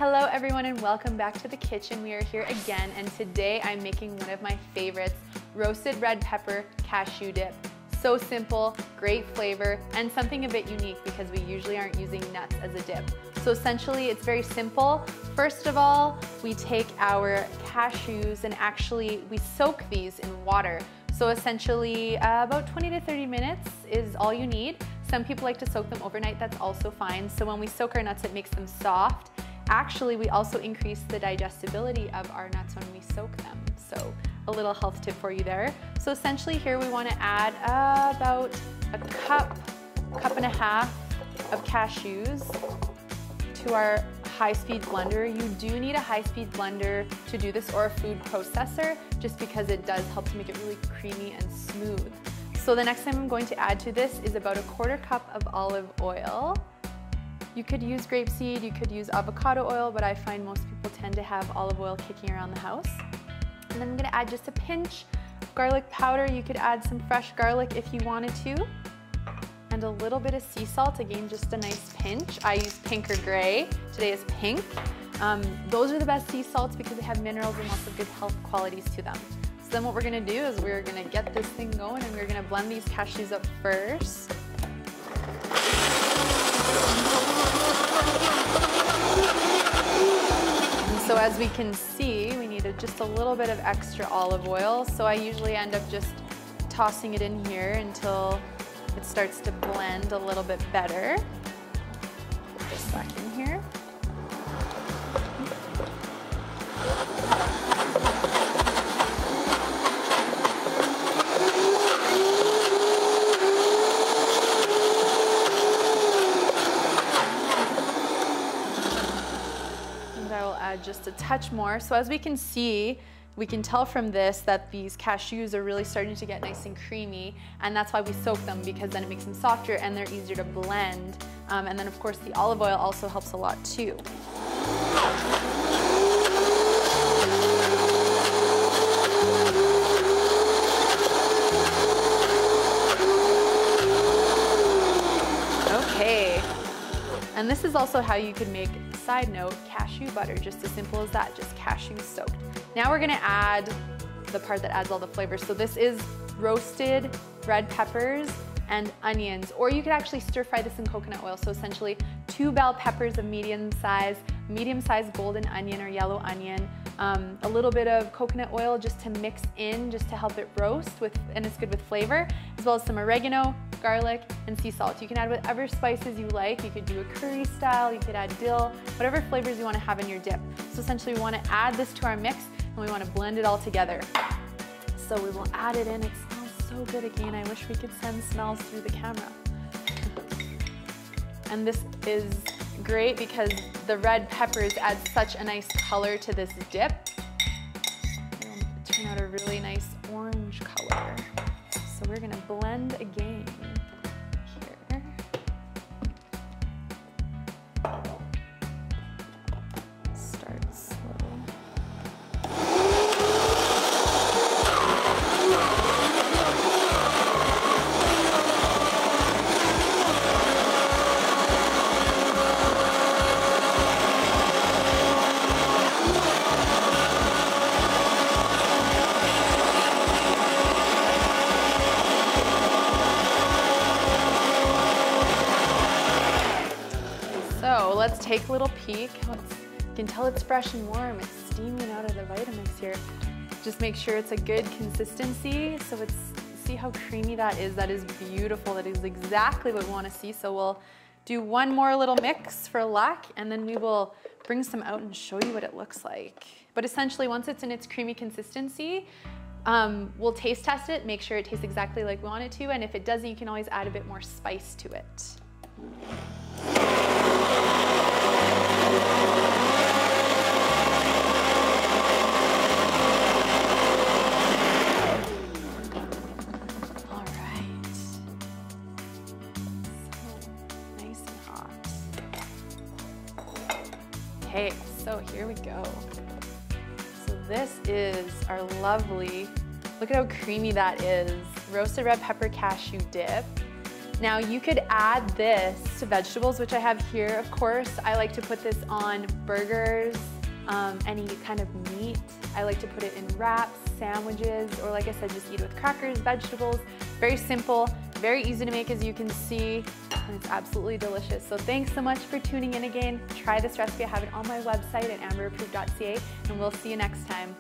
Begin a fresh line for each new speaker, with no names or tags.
Hello everyone and welcome back to the kitchen. We are here again and today I'm making one of my favorites, roasted red pepper cashew dip. So simple, great flavor, and something a bit unique because we usually aren't using nuts as a dip. So essentially it's very simple. First of all, we take our cashews and actually we soak these in water. So essentially about 20 to 30 minutes is all you need. Some people like to soak them overnight, that's also fine. So when we soak our nuts, it makes them soft. Actually, we also increase the digestibility of our nuts when we soak them. So a little health tip for you there. So essentially here we want to add about a cup and a half of cashews to our high-speed blender. You do need a high-speed blender to do this or a food processor just because it does help to make it really creamy and smooth. So the next thing I'm going to add to this is about a 1/4 cup of olive oil. You could use grapeseed, you could use avocado oil, but I find most people tend to have olive oil kicking around the house. And then I'm gonna add just a pinch of garlic powder. You could add some fresh garlic if you wanted to. And a little bit of sea salt, again, just a nice pinch. I use pink or gray. Today is pink. Those are the best sea salts because they have minerals and lots of good health qualities to them. So then what we're gonna do is we're gonna get this thing going and we're gonna blend these cashews up first. So as we can see, we need just a little bit of extra olive oil. So I usually end up just tossing it in here until it starts to blend a little bit better. Put this back in here. Just a touch more. So as we can see, we can tell from this that these cashews are really starting to get nice and creamy, and that's why we soak them, because then it makes them softer and they're easier to blend. And then of course the olive oil also helps a lot too. Okay, and this is also how you could make, side note, cashew butter, just as simple as that, just cashews soaked. Now we're gonna add the part that adds all the flavors. So this is roasted red peppers and onions, or you could actually stir fry this in coconut oil. So essentially 2 bell peppers of medium-sized golden onion or yellow onion, a little bit of coconut oil just to mix in, just to help it roast with, and it's good with flavor, as well as some oregano, garlic, and sea salt. You can add whatever spices you like. You could do a curry style, you could add dill, whatever flavors you want to have in your dip. So essentially we want to add this to our mix and we want to blend it all together. So we will add it in. It smells so good again. I wish we could send smells through the camera. And this is great because the red peppers add such a nice color to this dip. It'll turn out a really nice orange color. So we're gonna blend again here. Start slow. So let's take a little peek. You can tell it's fresh and warm. It's steaming out of the Vitamix here. Just make sure it's a good consistency. So see how creamy that is? That is beautiful. That is exactly what we want to see. So we'll do one more little mix for luck, and then we will bring some out and show you what it looks like. But essentially, once it's in its creamy consistency, we'll taste test it, make sure it tastes exactly like we want it to, and if it doesn't, you can always add a bit more spice to it. All right. So nice and hot. Okay, so here we go. So this is our lovely, look at how creamy that is, roasted red pepper cashew dip. Now you could add this to vegetables, which I have here, of course. I like to put this on burgers, any kind of meat. I like to put it in wraps, sandwiches, or like I said, just eat it with crackers, vegetables. Very simple, very easy to make as you can see, and it's absolutely delicious. So thanks so much for tuning in again. Try this recipe. I have it on my website at amberapproved.ca, and we'll see you next time.